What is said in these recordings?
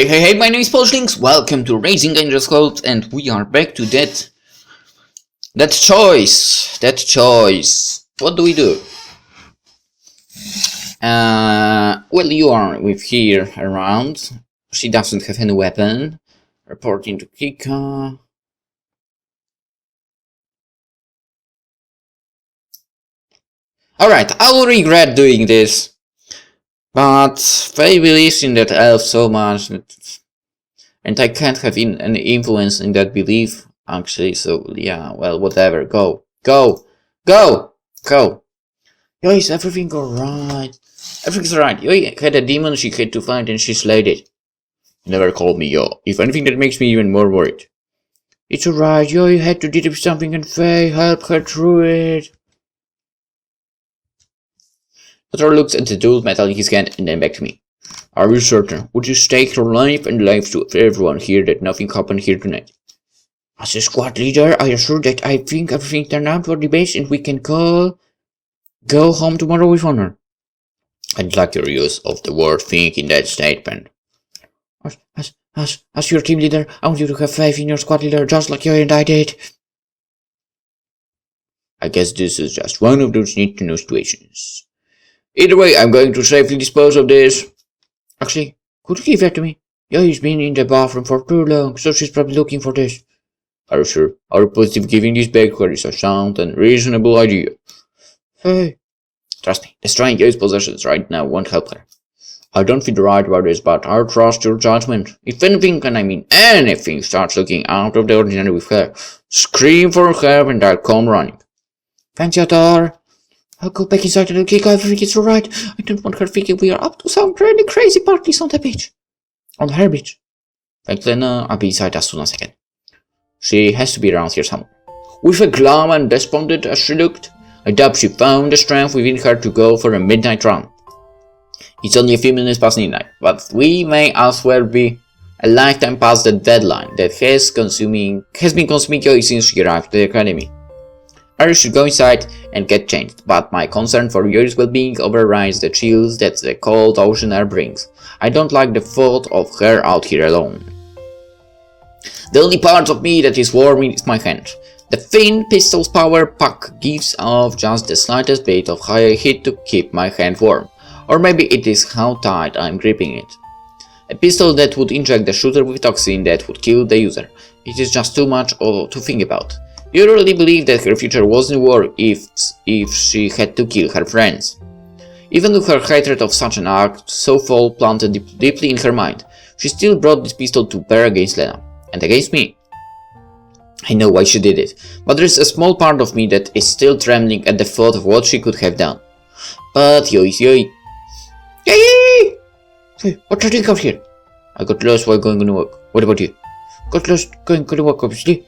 Hey, my name is PolishLynx, welcome to Raising Dangerous Clothes, and we are back to that choice. What do we do? Well, you are with here around. She doesn't have any weapon. Reporting to Kika. Alright, I will regret doing this. But Faye believes in that elf so much that, and I can't have any influence in that belief, actually, so yeah, well, whatever, go. Yo, is everything alright? Everything's alright. Yo had a demon she had to fight and she slayed it. Never called me yo. If anything, that makes me even more worried. It's alright, yo, you had to deal with something and Faye helped her through it. Doctor looks at the dual metal in his hand and then back to me. Are you certain? Would you stake your life and life to everyone here that nothing happened here tonight? As a squad leader, I assure that I think everything turned out for the best and we can go home tomorrow with honor. I'd like your use of the word think in that statement. As your team leader, I want you to have faith in your squad leader just like you and I did. I guess this is just one of those need-to-know situations. Either way, I'm going to safely dispose of this. Actually, could you give that to me? Yoi's been in the bathroom for too long, so she's probably looking for this. Are you sure? Our positive giving this back her is a sound and reasonable idea. Hey. Trust me, destroying Yoi's possessions right now won't help her. I don't feel right about this, but I trust your judgment. If anything, and I mean anything, starts looking out of the ordinary with her, scream for help and I'll come running. Thanks, Yatar. I'll go back inside and kick everything is alright. I don't want her thinking we are up to some really crazy parties on the beach. On her beach. Thanks, Lena. I'll be inside as soon as I can. She has to be around here somewhere. With a glum and despondent as she looked, I doubt she found the strength within her to go for a midnight run. It's only a few minutes past midnight, but we may as well be a lifetime past the deadline that has been consuming Joy since she arrived at the academy. I should go inside and get changed, but my concern for Yoi's well-being overrides the chills that the cold ocean air brings. I don't like the thought of her out here alone. The only part of me that is warm is my hand. The thin pistol's power pack gives off just the slightest bit of high heat to keep my hand warm. Or maybe it is how tight I'm gripping it. A pistol that would inject the shooter with toxin that would kill the user. It is just too much to think about. You really believe that her future wasn't war if she had to kill her friends. Even with her hatred of such an act so full planted deeply in her mind, she still brought this pistol to bear against Lena, and against me. I know why she did it, but there is a small part of me that is still trembling at the thought of what she could have done. But Yoi. Yay! Hey, what are you doing out here? I got lost while going on a walk. What about you? Got lost going on a walk, obviously.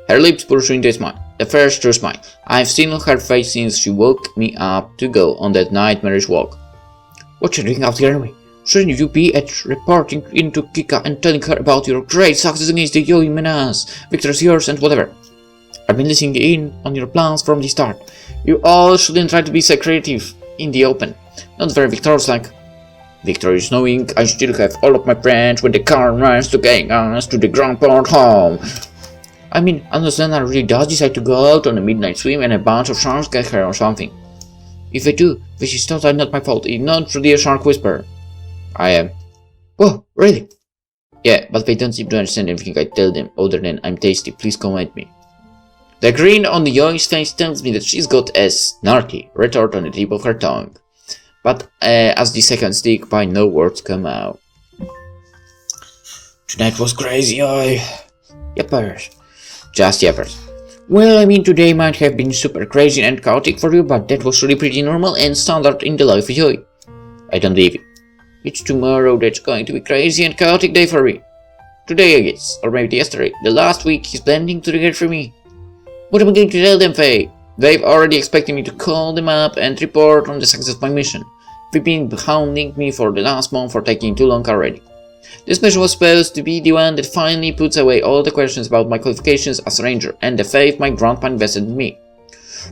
Her lips pursuing a smile, the first true smile I've seen on her face since she woke me up to go on that nightmarish walk. What are you doing out here anyway? Shouldn't you be reporting into Kika and telling her about your great success against the Yoi menace, victory's yours and whatever? I've been listening in on your plans from the start. You all shouldn't try to be secretive in the open, not very victorious-like. Victory is knowing I still have all of my friends when the car runs to getting us to the Grand Port home. I mean, unless Lena really does decide to go out on a midnight swim and a bunch of sharks get her or something. If they do, this is totally not my fault. I'm not really a shark whisperer. I am. Whoa, really? Yeah, but they don't seem to understand everything I tell them other than I'm tasty, please come at me. The grin on the Yoi's face tells me that she's got a snarky retort on the tip of her tongue. But as the seconds tick by, no words come out. Tonight was crazy, Yoi. Yappers. Just yappers. Well, I mean, today might have been super crazy and chaotic for you, but that was really pretty normal and standard in the life of Yoi. I don't believe you. It's tomorrow that's going to be crazy and chaotic day for me. Today, I guess, or maybe yesterday. The last week is blending together for me. What am I going to tell them, Faye? They've already expected me to call them up and report on the success of my mission. They've been hounding me for the last month for taking too long already. This mission was supposed to be the one that finally puts away all the questions about my qualifications as a ranger and the faith my grandpa invested in me.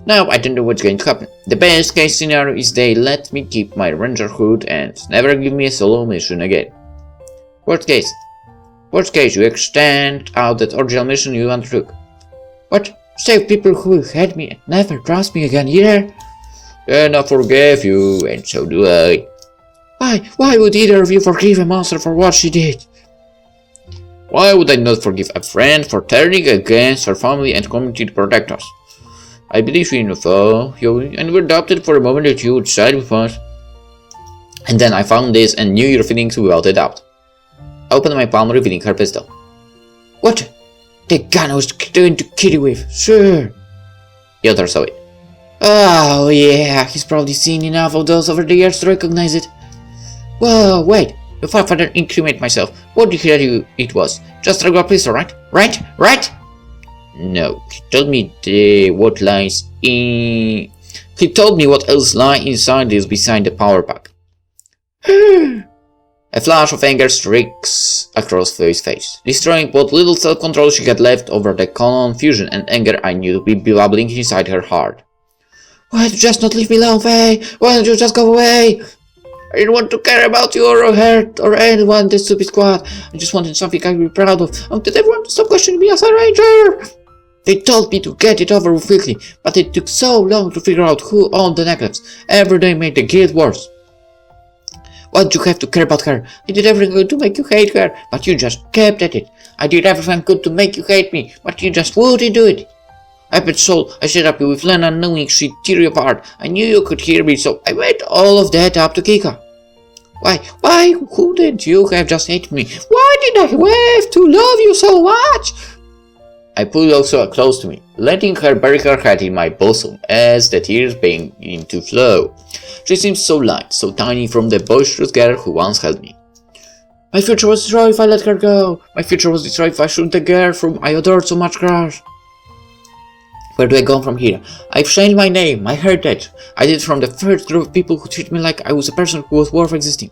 Now I don't know what's going to happen. The best case scenario is they let me keep my rangerhood and never give me a solo mission again. Worst case. Worst case, you extend out that original mission you undertook. What? Save people who hate me and never trust me again either? Then I forgive you, and so do I. Why? Why would either of you forgive a monster for what she did? Why would I not forgive a friend for turning against her family and community to protect us? I believe in you, Faye, and we doubted for a moment that you would side with us. And then I found this and knew your feelings without a doubt. I opened my palm, revealing her pistol. What? The gun I was going to kill you with, sure. The other saw it. Oh yeah, he's probably seen enough of those over the years to recognize it. Whoa, wait, if I further incriminate myself, what did he tell you it was? Just a regular pistol, right? Right? No, he told me what lies in... He told me what else lies inside this beside the power pack. A flash of anger streaks across Faye's face, destroying what little self-control she had left over the confusion and anger I knew to be bubbling inside her heart. Why don't you just not leave me alone, Faye? Why don't you just go away? I didn't want to care about you or hurt or anyone in this stupid squad. I just wanted something I could be proud of. I wanted everyone to stop questioning me as a ranger. They told me to get it over with quickly, but it took so long to figure out who owned the necklace. Every day made the guilt worse. Why did you have to care about her? I did everything I could to make you hate her, but you just kept at it. I did everything I could to make you hate me, but you just wouldn't do it. I bet soul I set up you with Lena knowing she'd tear you apart. I knew you could hear me, so I made all of that up to Kika. Why couldn't you have just hated me? Why did I have to love you so much? I pulled Oxa close to me, letting her bury her head in my bosom as the tears began to flow. She seemed so light, so tiny from the boisterous girl who once held me. My future was destroyed if I let her go. My future was destroyed if I shoot the girl whom I adored so much crush. Where do I go from here? I've changed my name, my heritage. I did it from the first group of people who treat me like I was a person who was worth existing.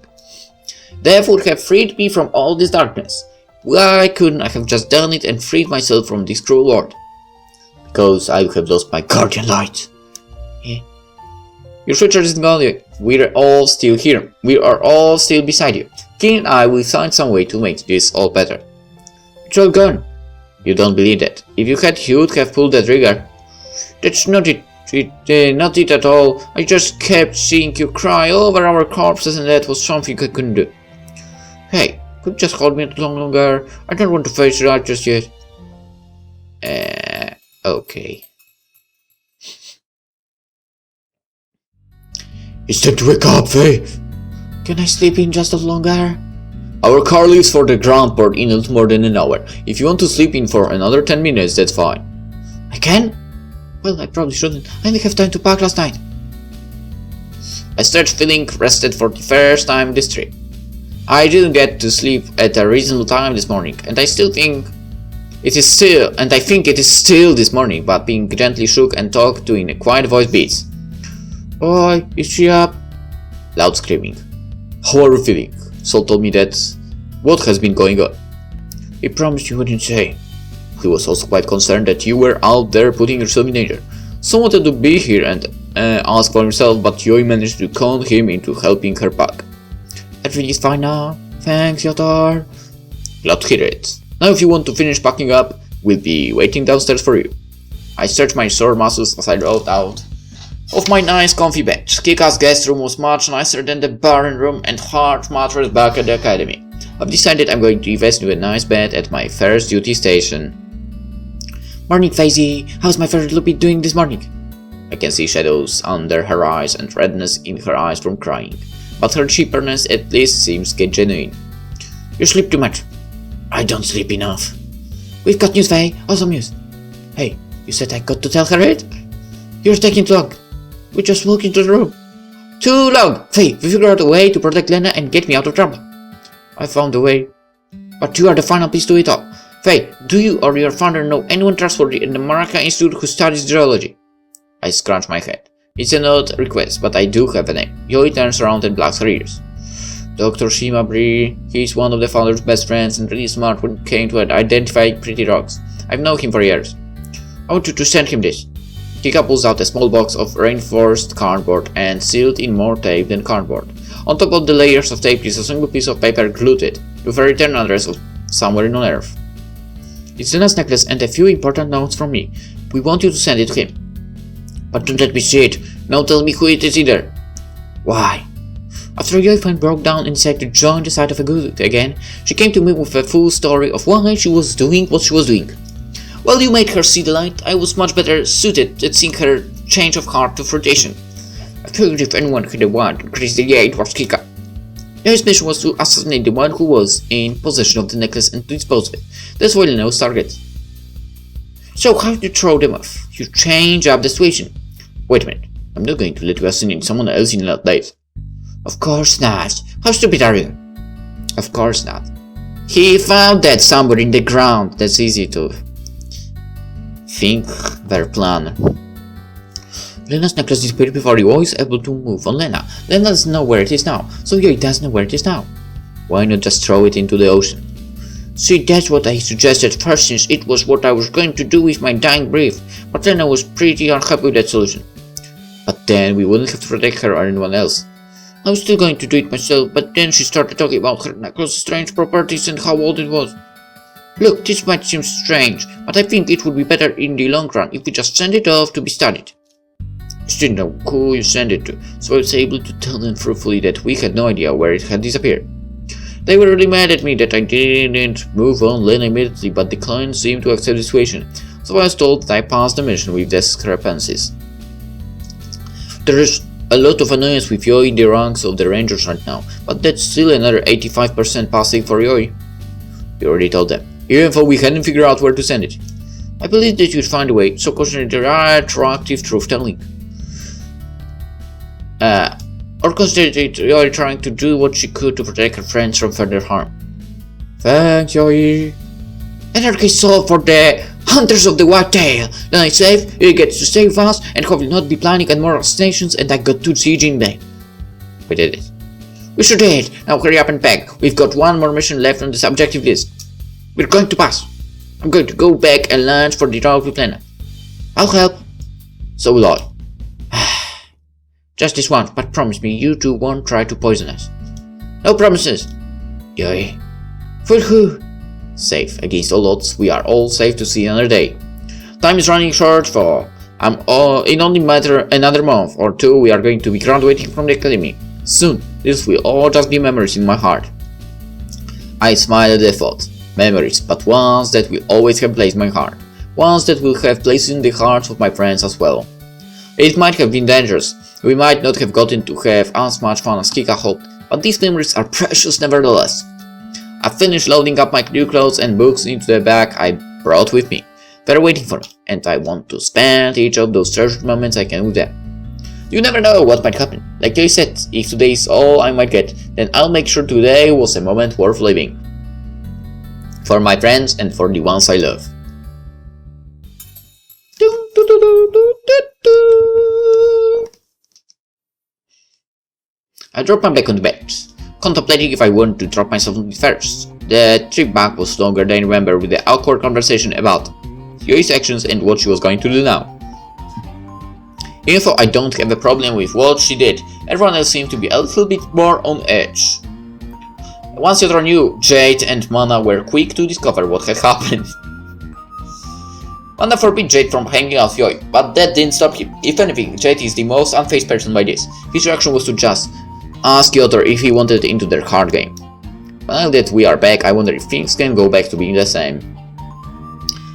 Death would have freed me from all this darkness. Why couldn't I have just done it and freed myself from this cruel world? Because I would have lost my guardian light. Yeah. Your future isn't gone yet. We're all still here. We are all still beside you. King and I will find some way to make this all better. It's all gone. You don't believe that. If you had, you would have pulled the trigger. That's not it. Not it at all. I just kept seeing you cry over our corpses and that was something I couldn't do. Hey, could you just hold me a little longer? I don't want to face it out just yet. Okay. It's time to wake up, Faye! Can I sleep in just a little longer? Our car leaves for the ground port in a little more than an hour. If you want to sleep in for another 10 minutes, that's fine. I can? Well, I probably shouldn't. I only have time to pack last night. I started feeling rested for the first time this trip. I didn't get to sleep at a reasonable time this morning, and I think it is still this morning, but being gently shook and talked to in a quiet voice beats. Boy, is she up? Loud screaming. How are you feeling? Sol told me that. What has been going on? He promised you wouldn't say. He was also quite concerned that you were out there putting yourself in danger. Some wanted to be here and ask for himself, but Joy managed to con him into helping her pack. Everything is fine now. Thanks, Yotar. Glad to hear it. Now if you want to finish packing up, we'll be waiting downstairs for you. I stretched my sore muscles as I rolled out of my nice comfy bed. Kika's guest room was much nicer than the barren room and hard mattress back at the academy. I've decided I'm going to invest in a nice bed at my first duty station. Morning, Faye. How's my favorite Loopy doing this morning? I can see shadows under her eyes and redness in her eyes from crying, but her cheaperness at least seems genuine. You sleep too much. I don't sleep enough. We've got news, Faye. Awesome news. Hey, you said I got to tell her it? You're taking too long. We just walked into the room. Too long! Faye, we figured out a way to protect Lena and get me out of trouble. I found a way. But you are the final piece to it all. Faye, do you or your father know anyone trustworthy in the Maraka Institute who studies geology? I scratch my head. It's an odd request, but I do have a name. Yoi turns around and blacks her ears. Dr. Shimabri, he's one of the founder's best friends and really smart when it came to identifying pretty rocks. I've known him for years. I want you to send him this. Kika pulls out a small box of reinforced cardboard and sealed in more tape than cardboard. On top of the layers of tape is a single piece of paper glued it, with a return address of somewhere on Earth. It's Lena's necklace and a few important notes from me. We want you to send it to him. But don't let me see it. Don't tell me who it is either. Why? After Yoifan broke down and decided to join the side of a good again, she came to me with a full story of why she was doing what she was doing. While you made her see the light, I was much better suited at seeing her change of heart to flirtation. I figured if anyone had a want to increase the it was Kika. His mission was to assassinate the one who was in possession of the necklace and to dispose of it. That's why Leno's target. So how do you throw them off? You change up the situation. Wait a minute. I'm not going to let you assassinate someone else in that days. Of course not. How stupid are you? Of course not. He found that somewhere in the ground. That's easy to think their plan. Lena's necklace disappeared before he was able to move on Lena. Lena doesn't know where it is now, so he doesn't know where it is now. Why not just throw it into the ocean? See, that's what I suggested first, since it was what I was going to do with my dying breath, but Lena was pretty unhappy with that solution. But then we wouldn't have to protect her or anyone else. I was still going to do it myself, but then she started talking about her necklace's strange properties and how old it was. Look, this might seem strange, but I think it would be better in the long run if we just send it off to be studied. I still know who you sent it to, so I was able to tell them truthfully that we had no idea where it had disappeared. They were really mad at me that I didn't move on Lena immediately, but the client seemed to accept the situation, so I was told that I passed the mission with discrepancies. There is a lot of annoyance with Yoi in the ranks of the Rangers right now, but that's still another 85% passing for Yoi. We already told them, even though we hadn't figured out where to send it. I believed that you'd find a way, so consider the retroactive truth-telling. Or consider that Yoi trying to do what she could to protect her friends from further harm. Thanks, Yoi. Anarchy solved for the Hunters of the Whitetail. Then I save, he gets to save us, and hopefully not be planning at more assassinations, and I got to siege in Bay. We did it. We sure did. Now hurry up and pack. We've got one more mission left on this objective list. We're going to pass. I'm going to go back and lunch for the route with Lena. I'll help. So will I. Just this once, but promise me you two won't try to poison us. No promises. Yoi. For who? Safe. Against all odds, we are all safe to see another day. Time is running short, for in only another month or two we are going to be graduating from the academy. Soon, this will all just be memories in my heart. I smiled at the thought. Memories, but ones that will always have placed in my heart. Ones that will have placed in the hearts of my friends as well. It might have been dangerous. We might not have gotten to have as much fun as Kika hoped, but these memories are precious nevertheless. I finished loading up my new clothes and books into the bag I brought with me. They're waiting for me, and I want to spend each of those treasured moments I can with them. You never know what might happen. Like I said, if today is all I might get, then I'll make sure today was a moment worth living. For my friends and for the ones I love. I dropped my back on the bed, contemplating if I wanted to drop myself on it first. The trip back was longer than I remember, with the awkward conversation about Yoi's actions and what she was going to do now. Even though I don't have a problem with what she did, everyone else seemed to be a little bit more on edge. Once Yodra knew, Jade and Mana were quick to discover what had happened. Mana forbid Jade from hanging out with Yoi, but that didn't stop him. If anything, Jade is the most unfazed person by this. His reaction was to just ask Yodra if he wanted into their card game. Now that we are back, I wonder if things can go back to being the same.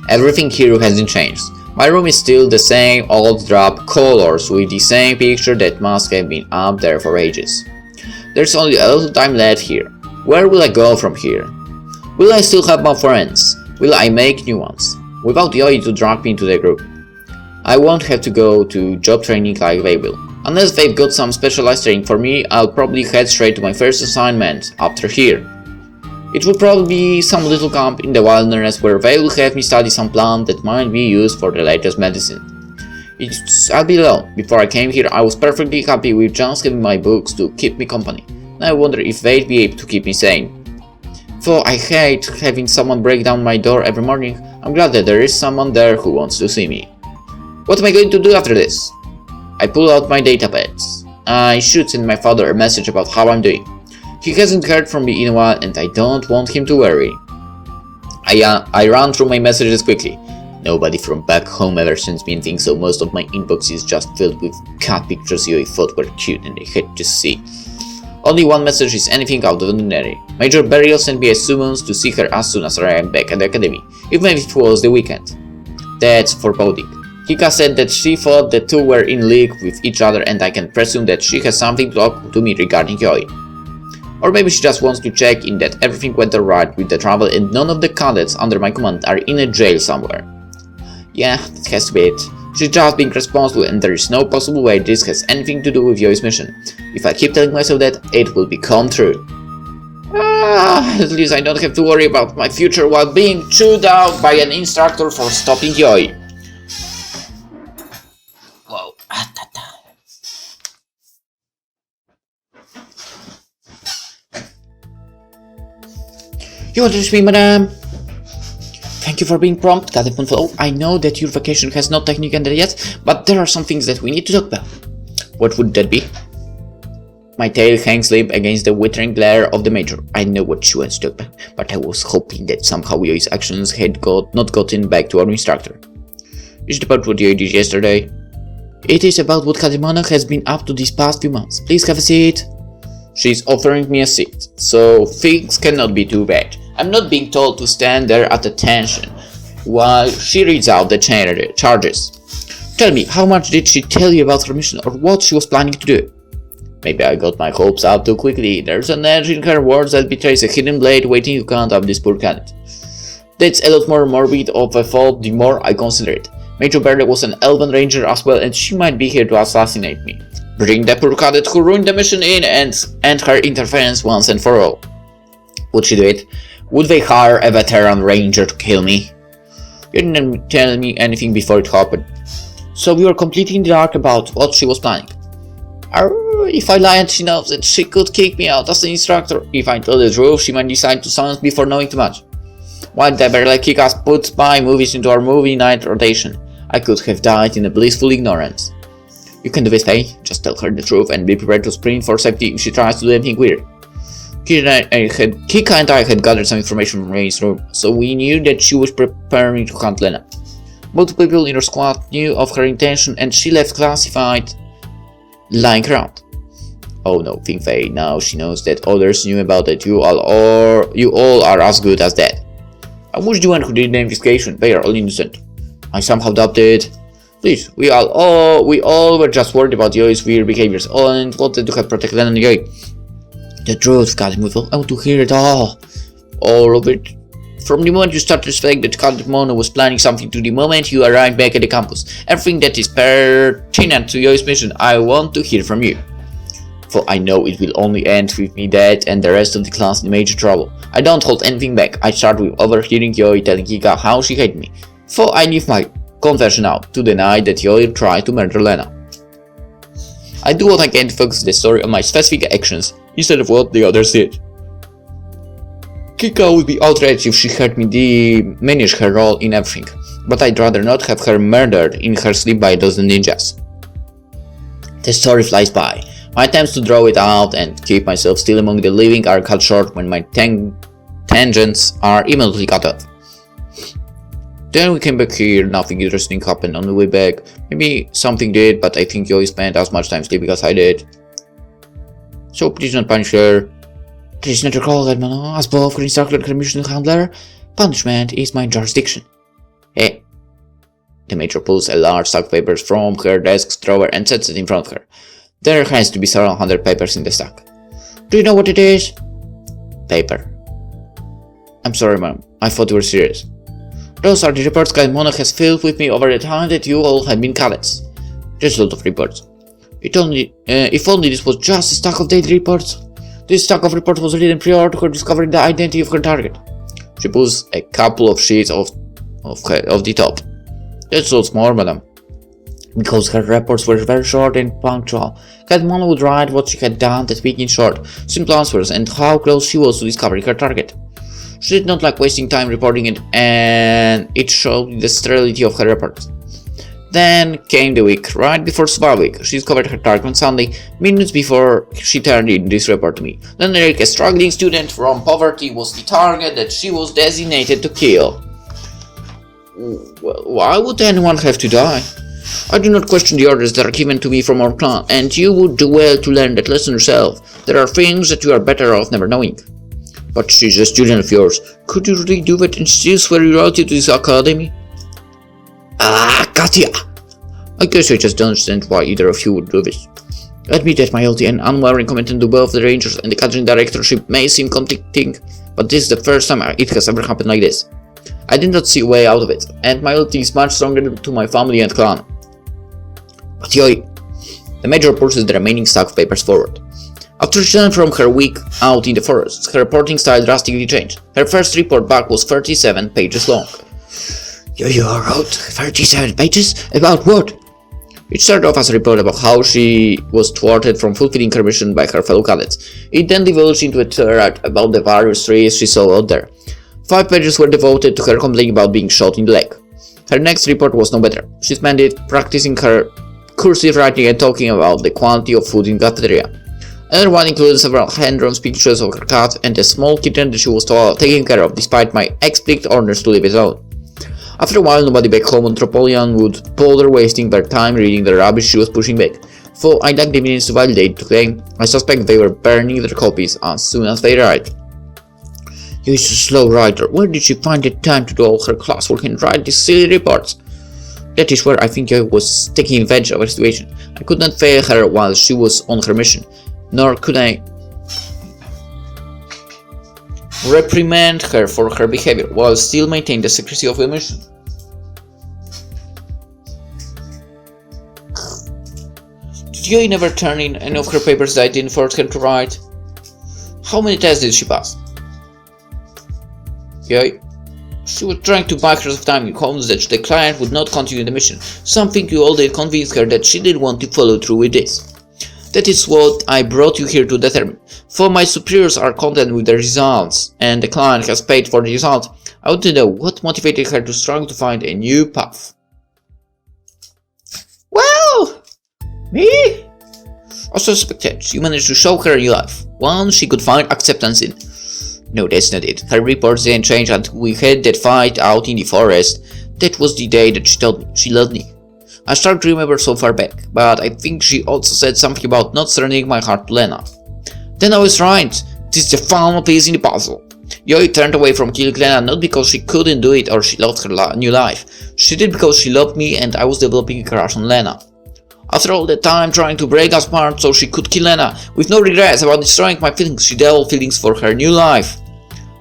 Everything here hasn't changed. My room is still the same old drab colors with the same picture that must have been up there for ages. There's only a little time left here. Where will I go from here? Will I still have my friends? Will I make new ones? Without Yoi to drag me into the group. I won't have to go to job training like they will. Unless they've got some specialized training for me, I'll probably head straight to my first assignment after here. It will probably be some little camp in the wilderness where they will have me study some plant that might be used for the latest medicine. I'll be alone. Before I came here, I was perfectly happy with just having my books to keep me company. Now I wonder if they'd be able to keep me sane. Though I hate having someone break down my door every morning, I'm glad that there is someone there who wants to see me. What am I going to do after this? I pull out my datapads. I should send my father a message about how I'm doing. He hasn't heard from me in a while and I don't want him to worry. I ran through my messages quickly. Nobody from back home ever sends me anything, so most of my inbox is just filled with cat pictures I thought were cute and I had to see. Only one message is anything out of the ordinary. Major Beryl sent me a summons to see her as soon as I am back at the academy, even if it was the weekend. That's foreboding. Kika said that she thought the two were in league with each other and I can presume that she has something to talk to me regarding Yoi. Or maybe she just wants to check in that everything went alright with the travel and none of the cadets under my command are in a jail somewhere. Yeah, that has to be it. She's just being responsible and there is no possible way this has anything to do with Yoi's mission. If I keep telling myself that, it will become true. At least I don't have to worry about my future while being chewed out by an instructor for stopping Yoi. Whoa. You want to reach me, madam? Thank you for being prompt, Captain Moonfallow. I know that your vacation has not technically ended yet, but there are some things that we need to talk about. What would that be? My tail hangs limp against the withering glare of the Major. I know what she wants to talk about, but I was hoping that somehow Yoi's actions had not gotten back to our instructor. Is it about what Yoi did yesterday? It is about what Katajion has been up to these past few months. Please have a seat. She's offering me a seat, so things cannot be too bad. I'm not being told to stand there at attention while she reads out the charges. Tell me, how much did she tell you about her mission or what she was planning to do? Maybe I got my hopes up too quickly. There's an edge in her words that betrays a hidden blade waiting to count up this poor cadet. That's a lot more morbid of a thought the more I consider it. Major Beryl was an elven ranger as well and she might be here to assassinate me. Bring the poor cadet who ruined the mission in and end her interference once and for all. Would she do it? Would they hire a veteran ranger to kill me? You didn't tell me anything before it happened. So we were completely in the dark about what she was planning. If I lie and she knows that she could kick me out as an instructor. If I tell the truth, she might decide to silence me for knowing too much. Why did Beryl kick us put my movies into our movie night rotation? I could have died in a blissful ignorance. You can do this, Faye. Just tell her the truth and be prepared to sprint for safety if she tries to do anything weird. Kika and I had gathered some information from Ray's room, so we knew that she was preparing to hunt Lena. Multiple people in her squad knew of her intention and she left classified lying around. Oh no, think Faye, now she knows that others knew about it. You all are as good as dead. I was the one who did the investigation. They are all innocent. I somehow doubt it. Please, we all were just worried about Yoi's weird behaviors and wanted to help protect Lena and Yoi. The truth, Captain Moonfallow. I want to hear it all. All of it. From the moment you started to suspect that Katajion was planning something to the moment you arrived back at the campus. Everything that is pertinent to Yoi's mission, I want to hear from you. For I know it will only end with me dead and the rest of the class in major trouble. I don't hold anything back. I start with overhearing Yoi telling Kika how she hated me. For I leave my confession out to deny that Yoi tried to murder Lena. I do what I can to focus the story on my specific actions instead of what the others did. Kika would be outraged if she heard me diminish her role in everything, but I'd rather not have her murdered in her sleep by a dozen ninjas. The story flies by. My attempts to draw it out and keep myself still among the living are cut short when my tangents are immediately cut off. Then we came back here, nothing interesting happened on the way back. Maybe something did, but I think Yoi spent as much time sleeping as I did. So please don't punish her. This is not your call, Edmond. As both her instructor and her mission handler, punishment is my jurisdiction. Hey. The Major pulls a large stack of papers from her desk drawer and sets it in front of her. There has to be several hundred papers in the stack. Do you know what it is? Paper. I'm sorry, ma'am. I thought you were serious. Those are the reports Katajion has filled with me over the time that you all have been cadets. There's a lot of reports. If only this was just a stack of daily reports. This stack of reports was written prior to her discovering the identity of her target. She pulls a couple of sheets off the top. That's lots more, madam. Because her reports were very short and punctual, Katajion would write what she had done that week in short, simple answers, and how close she was to discovering her target. She did not like wasting time reporting it, and it showed the sterility of her reports. Then came the week right before Survival Week. She discovered her target on Sunday, minutes before she turned in this report to me. Then Eric, a struggling student from poverty, was the target that she was designated to kill. Well, why would anyone have to die? I do not question the orders that are given to me from our clan, and you would do well to learn that lesson yourself. There are things that you are better off never knowing. But she's a student of yours. Could you really do that and still swear loyalty to this academy? Katya! I guess I just don't understand why either of you would do this. Admit that my loyalty and unwavering commitment to both the Rangers and the Katajion directorship may seem conflicting, but this is the first time it has ever happened like this. I did not see a way out of it, and my loyalty is much stronger to my family and clan. But Yoi, the major pushes the remaining stack of papers forward. After she returned from her week out in the forest, her reporting style drastically changed. Her first report back was 37 pages long. You wrote 37 pages? About what? It started off as a report about how she was thwarted from fulfilling her mission by her fellow cadets. It then divulged into a thread about the various trees she saw out there. 5 pages were devoted to her complaining about being shot in the leg. Her next report was no better. She spent it practicing her cursive writing and talking about the quantity of food in the cafeteria. Another one included several hand-drawn pictures of her cat and a small kitten that she was taking care of despite my explicit orders to leave it alone. After a while, nobody back home on Tropolian would bother wasting their time reading the rubbish she was pushing back. Though I lacked the means to validate the claim, I suspect they were burning their copies as soon as they arrived. You're a slow writer. Where did she find the time to do all her classwork and write these silly reports? That is where I think I was taking advantage of her situation. I could not fail her while she was on her mission, nor could I reprimand her for her behavior while still maintain the secrecy of the mission. Did Yoi never turn in any of her papers that I didn't force her to write? How many tests did she pass? Yoi, she was trying to buy herself time in hopes that the client would not continue the mission, something you all did convince her that she didn't want to follow through with this. That is what I brought you here to determine. For my superiors are content with the results, and the client has paid for the result, I want to know what motivated her to struggle to find a new path. Well, me? I suspected you managed to show her a new life, one she could find acceptance in. No, that's not it. Her reports didn't change until we had that fight out in the forest. That was the day that she told me she loved me. I started to remember so far back, but I think she also said something about not surrendering my heart to Lena. Then I was right. This is the final piece in the puzzle. Yoi turned away from killing Lena not because she couldn't do it or she loved her new life. She did because she loved me and I was developing a crush on Lena. After all that time trying to break us apart so she could kill Lena, with no regrets about destroying my feelings, she developed feelings for her new life.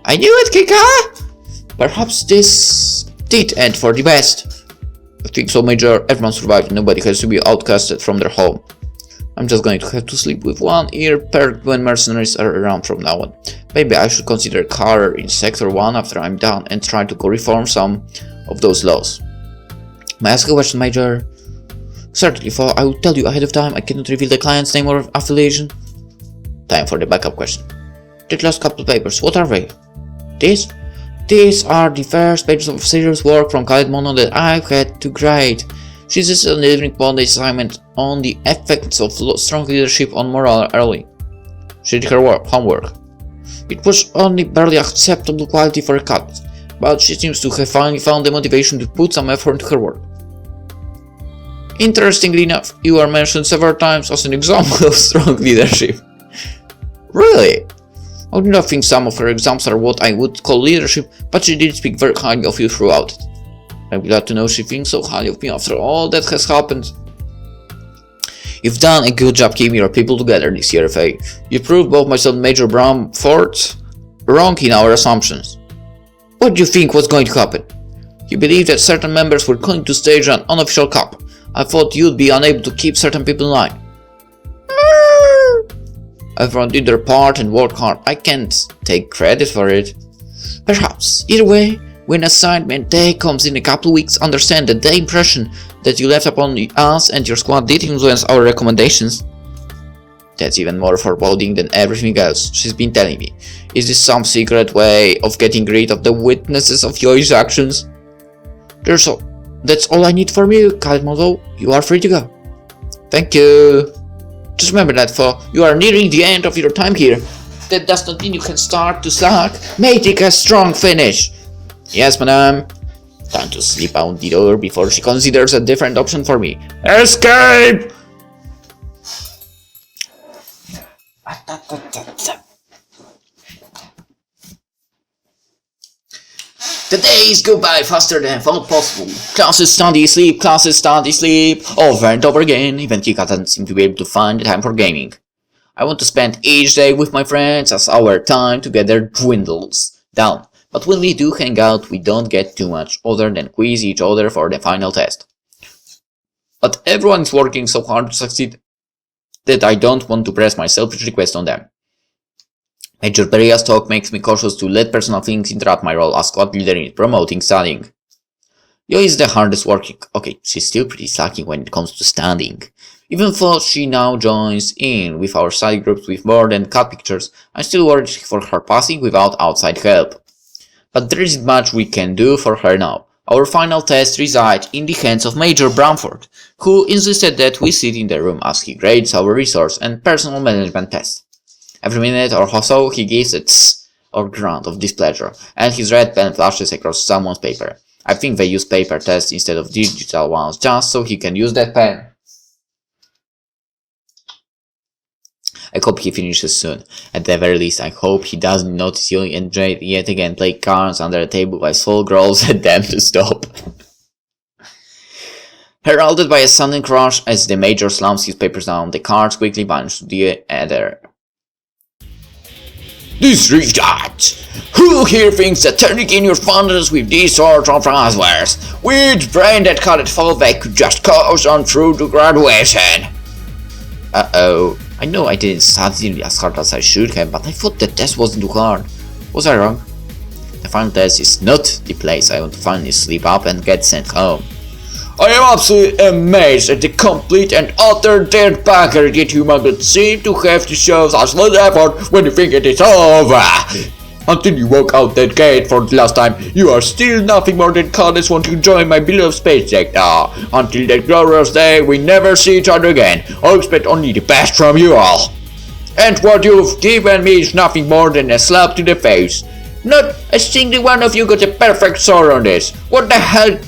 I knew it, Kika! Perhaps this did end for the best. I think so, Major. Everyone survived and nobody has to be outcasted from their home. I'm just going to have to sleep with one ear perked when mercenaries are around from now on. Maybe I should consider a career in Sector 1 after I'm done and try to reform some of those laws. May I ask a question, Major? Certainly, for I will tell you ahead of time. I cannot reveal the client's name or affiliation. Time for the backup question. The last couple of papers, what are they? These are the first pages of serious work from Khaled Mono that I've had to grade. She's just delivering bondage assignment on the effects of strong leadership on morale early. She did her homework. It was only barely acceptable quality for a cat, but she seems to have finally found the motivation to put some effort into her work. Interestingly enough, you are mentioned several times as an example of strong leadership. Really? I do not think some of her exams are what I would call leadership, but she did speak very highly of you throughout it. I'm glad to know she thinks so highly of me after all that has happened. You've done a good job keeping your people together this year, Faye. You proved both myself and Major Bramford wrong in our assumptions. What do you think was going to happen? You believed that certain members were going to stage an unofficial coup. I thought you'd be unable to keep certain people in line. Everyone did their part and worked hard. I can't take credit for it. Perhaps. Either way, when assignment day comes in a couple of weeks, understand that the impression that you left upon us and your squad did influence our recommendations. That's even more foreboding than everything else she's been telling me. Is this some secret way of getting rid of the witnesses of Yoi's actions? There's That's all I need from you, Moonfallow. You are free to go. Thank you. Just remember that, for you are nearing the end of your time here. That does not mean you can start to slack. Make it a strong finish. Yes, madam. Time to slip out the door before she considers a different option for me. Escape! The days go by faster than thought possible. Classes, study, sleep, classes, study, sleep, over and over again. Even Kika doesn't seem to be able to find the time for gaming. I want to spend each day with my friends as our time together dwindles down. But when we do hang out, we don't get too much other than quiz each other for the final test. But everyone is working so hard to succeed that I don't want to press my selfish request on them. Major Peria's talk makes me cautious to let personal things interrupt my role as squad leader in promoting studying. Yo is the hardest working. Okay, she's still pretty slacking when it comes to studying. Even though she now joins in with our study groups with more than cut pictures, I'm still worried for her passing without outside help. But there isn't much we can do for her now. Our final test resides in the hands of Major Bramford, who insisted that we sit in the room as he grades our resource and personal management tests. Every minute or so he gives a tss or grunt of displeasure, and his red pen flashes across someone's paper. I think they use paper tests instead of digital ones just so he can use that pen. I hope he finishes soon. At the very least, I hope he doesn't notice you and yet again play cards under the table while Sol growls at them to stop. Heralded by a sudden crash as the Major slams his papers down, the cards quickly vanish to the ether. Disregard! Who here thinks that turning in your funders with these sorts of answers? Which brain that cannot fall back could just coast on through to graduation? Uh-oh. I know I didn't study as hard as I should have, but I thought the test wasn't too hard. Was I wrong? The final test is not the place I want to finally sleep up and get sent home. I am absolutely amazed at the complete and utter dirtbaggery that you must seem to have to show such little effort when you think it is over. Until you walk out that gate for the last time, you are still nothing more than college want to join my beloved space sector. Until that glorious day we never see each other again, I expect only the best from you all. And what you've given me is nothing more than a slap to the face. Not a single one of you got a perfect score on this. What the hell?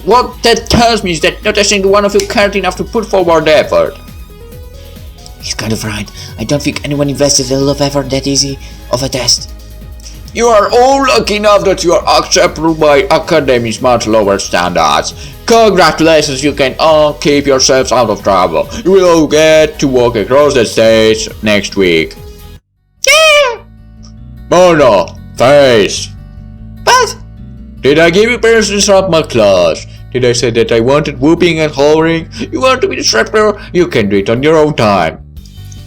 What that tells me is that not a single one of you cared enough to put forward the effort. He's kind of right. I don't think anyone invested a lot of effort that easy of a test. You are all lucky enough that you are accepted by Academy's much lower standards. Congratulations, you can all keep yourselves out of trouble. You will all get to walk across the stage next week. Yeah! Mono, face! What? Did I give you permission to disrupt my class? Did I say that I wanted whooping and hollering? You want to be disruptor? You can do it on your own time.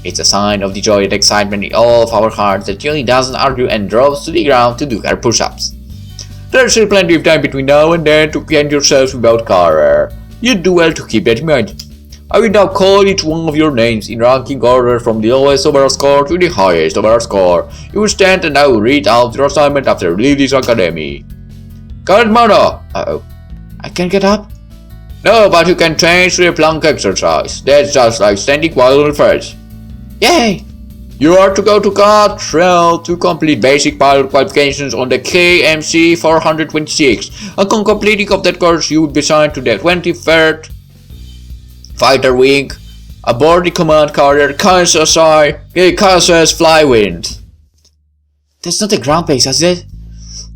It's a sign of the joy and excitement in all of our hearts that Yuli doesn't argue and drops to the ground to do her push-ups. There's still plenty of time between now and then to get yourselves without horror. You'd do well to keep that in mind. I will now call each one of your names in ranking order from the lowest overall score to the highest overall score. You will stand and I will read out your assignment after you leave this academy. Got it, Mono? Uh-oh. I can't get up? No, but you can change to a plank exercise. That's just like standing while on the first. Yay! You are to go to Catrell to complete basic pilot qualifications on the KMC 426. Upon completing of that course, you will be assigned to the 23rd Fighter Wing aboard the command carrier KSS Flywind. That's not a ground base, is it?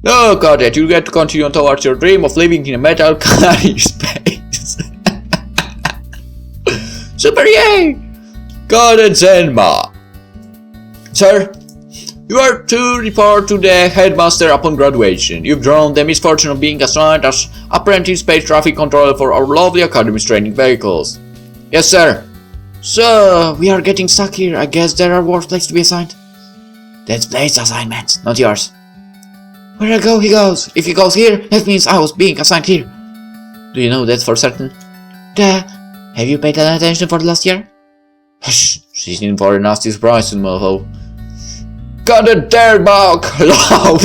No, got it. You get to continue towards your dream of living in a metal carrying space. Super yay! Got it, Zenma. Sir, you are to report to the headmaster upon graduation. You've drawn the misfortune of being assigned as apprentice space traffic controller for our lovely academy's training vehicles. Yes, sir. So, we are getting stuck here. I guess there are worse places to be assigned. That's Blade's assignment, not yours. Where I go, he goes. If he goes here, that means I was being assigned here. Do you know that for certain? Have you paid any attention for the last year? Hush, she's in for a nasty surprise in Moho. Got a dare bug, love!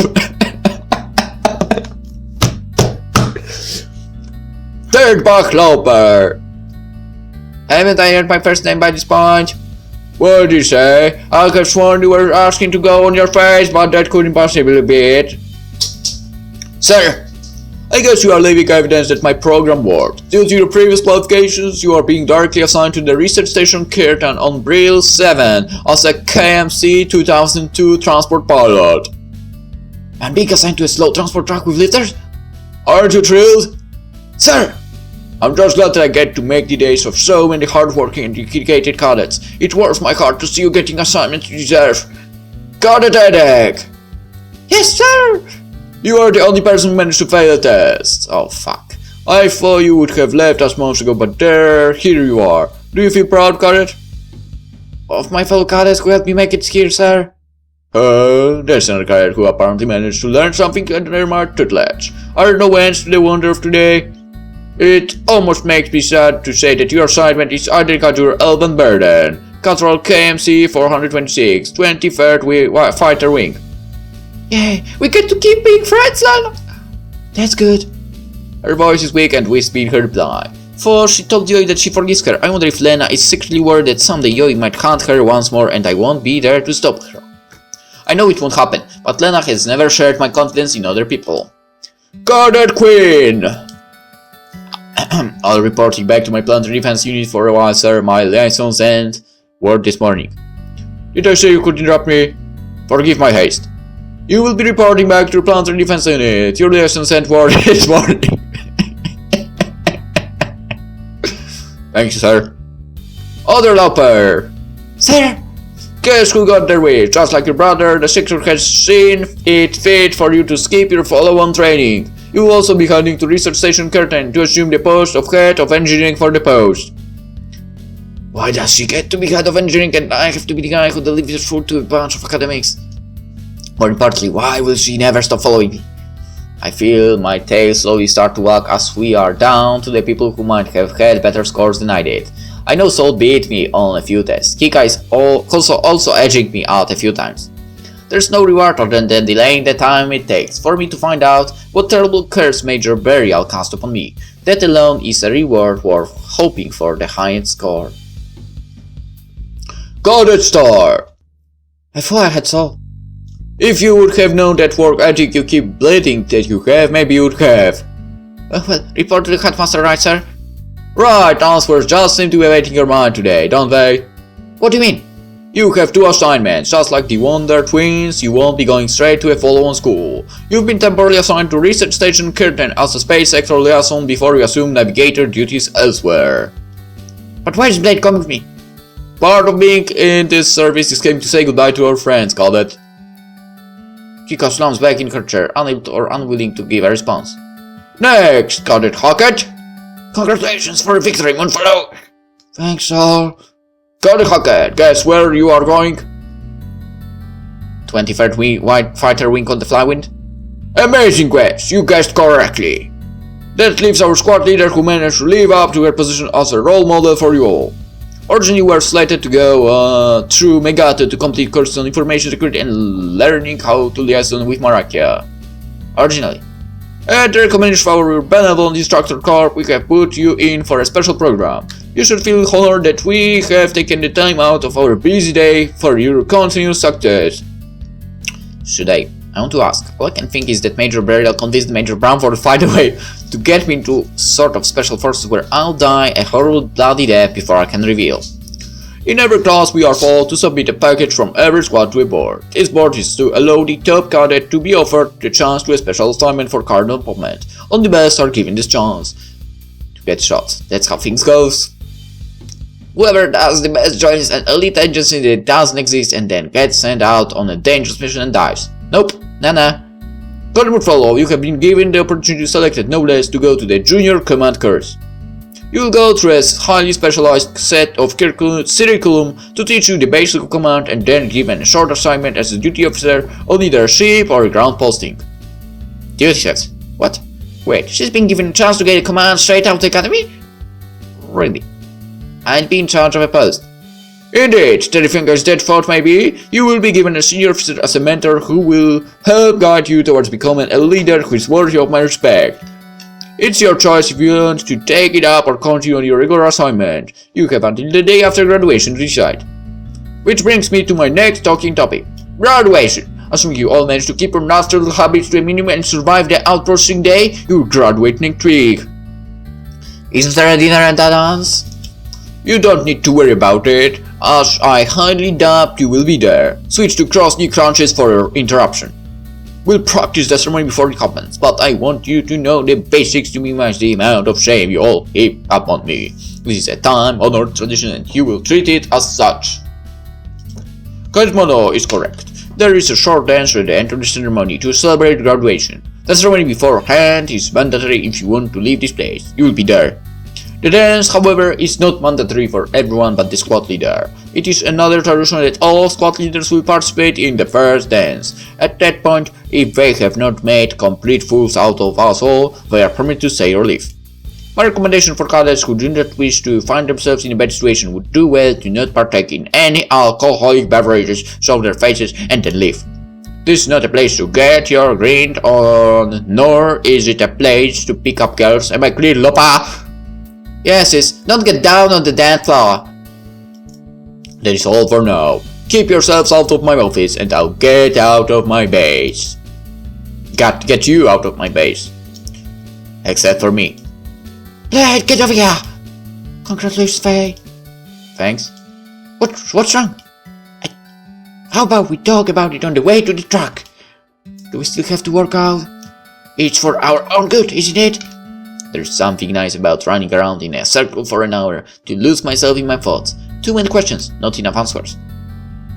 Third backloper! Haven't I heard my first name by this point? What did you say? I could have sworn you were asking to go on your face, but that couldn't possibly be it. Sir, I guess you are leaving evidence that my program worked. Due to your previous qualifications, you are being directly assigned to the research station Kirtan on Brill 7 as a KMC 2002 transport pilot. I'm being assigned to a slow transport truck with lifters? Aren't you thrilled? Sir! I'm just glad that I get to make the days of so many hardworking and dedicated cadets. It warms my heart to see you getting assignments you deserve. Cadet Edek! Yes, sir! You are the only person who managed to fail the test. Oh, fuck. I thought you would have left us months ago, but here you are. Do you feel proud, Cadet? Of my fellow cadets who helped me make it here, sir? There's another cadet who apparently managed to learn something at their marked tutelage. Are no ends to the wonder of today? It almost makes me sad to say that your assignment is identical to your elven burden. Control KMC 426, 23rd Fighter Wing. Yay, we get to keep being friends, Lana! That's good. Her voice is weak and wispy in her reply. For she told Yoi that she forgives her. I wonder if Lena is secretly worried that someday Yoi might hunt her once more and I won't be there to stop her. I know it won't happen, but Lena has never shared my confidence in other people. Cadet Queen! I'll report you back to my planetary defense unit for a while, sir. My liaisons end word this morning. Did I say you could interrupt me? Forgive my haste. You will be reporting back to your planetary defense unit. Your liaisons end word this morning. Thank you, sir. Other Loper! Sir! Guess who got their wish? Just like your brother, the sector has seen it fit for you to skip your follow-on training. You will also be heading to Research Station Curtain to assume the post of head of engineering for the post. Why does she get to be head of engineering and I have to be the guy who delivers food to a bunch of academics? More importantly, why will she never stop following me? I feel my tail slowly start to wag as we are down to the people who might have had better scores than I did. I know Soul beat me on a few tests. Kika is also edging me out a few times. There's no reward other than delaying the time it takes for me to find out what terrible curse Major Burial cast upon me. That alone is a reward worth hoping for the highest score. Cadet Star! I thought I had Soul. If you would have known that work ethic you keep bleeding that you have, maybe you would have. Well, report to the headmaster, right, sir? Right, answers just seem to be awaiting your mind today, don't they? What do you mean? You have two assignments, just like the Wonder Twins. You won't be going straight to a follow-on school. You've been temporarily assigned to Research Station Curtain as a space sector liaison before you assume navigator duties elsewhere. But where is Blade coming with me? Part of being in this service is coming to say goodbye to our friends, Cadet. Kika slumps back in her chair, unable or unwilling to give a response. Next, Cadet Hackett! Congratulations for victory, Moonfallow! Thanks, all. Cadet Hackett, guess where you are going? 23rd White Fighter Wing on the Flywind? Amazing guess, you guessed correctly. That leaves our squad leader who managed to live up to her position as a role model for you all. Originally you were slated to go through Megate to complete courses on information security and learning how to liaison with Marakia. Originally. At the recommendation of our benevolent instructor corps, we have put you in for a special program. You should feel honored that we have taken the time out of our busy day for your continued success. Should I want to ask. All I can think is that Major Burial convinced Major Brownford to find a way to get me into sort of special forces where I'll die a horrible bloody death before I can reveal. In every class we are told to submit a package from every squad to a board. This board is to allow the top cadet to be offered the chance to a special assignment for cardinal appointment. Only the best are given this chance to get shot. That's how things goes. Whoever does the best joins an elite agency that doesn't exist and then gets sent out on a dangerous mission and dies. Nope, nah. Cadet Moonfallow, you have been given the opportunity selected no less to go to the Junior Command course. You will go through a highly specialized set of curriculum to teach you the basics of command and then given a short assignment as a duty officer on either a ship or a ground posting. Duty chefs? What? Wait, she's been given a chance to get a command straight out of the academy? Really? I'd be in charge of a post. Indeed, terrifying as that thought may be, you will be given a senior officer as a mentor who will help guide you towards becoming a leader who is worthy of my respect. It's your choice if you want to take it up or continue on your regular assignment. You have until the day after graduation to decide. Which brings me to my next talking topic. Graduation. Assuming you all manage to keep your natural habits to a minimum and survive the outbursting day, you graduate next week. Isn't there a dinner and a dance? You don't need to worry about it, as I highly doubt you will be there. Switch to cross-knee crunches for your interruption. We'll practice the ceremony before it happens, but I want you to know the basics to minimize the amount of shame you all heap upon me. This is a time-honored tradition and you will treat it as such. Quasimodo is correct. There is a short dance at the end of the ceremony to celebrate graduation. The ceremony beforehand is mandatory if you want to leave this place. You will be there. The dance, however, is not mandatory for everyone but the squad leader. It is another tradition that all squad leaders will participate in the first dance. At that point, if they have not made complete fools out of us all, they are permitted to stay or leave. My recommendation for cadets who do not wish to find themselves in a bad situation would do well to not partake in any alcoholic beverages, show their faces, and then leave. This is not a place to get your grind on, nor is it a place to pick up girls. Am I clear, Lopa? Yes, sis, don't get down on the dance floor. That is all for now. Keep yourselves out of my office and I'll get out of my base. Get you out of my base. Except for me. Blade, get over here! Congratulations, Faye. Thanks. What's wrong? How about we talk about it on the way to the truck? Do we still have to work out? It's for our own good, isn't it? There's something nice about running around in a circle for an hour to lose myself in my thoughts. Too many questions, not enough answers.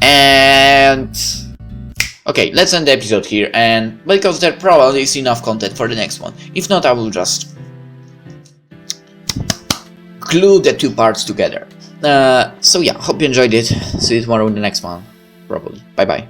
And... okay, let's end the episode here, and because there probably is enough content for the next one. If not, I will just glue the two parts together. So yeah, hope you enjoyed it. See you tomorrow in the next one. Probably. Bye bye.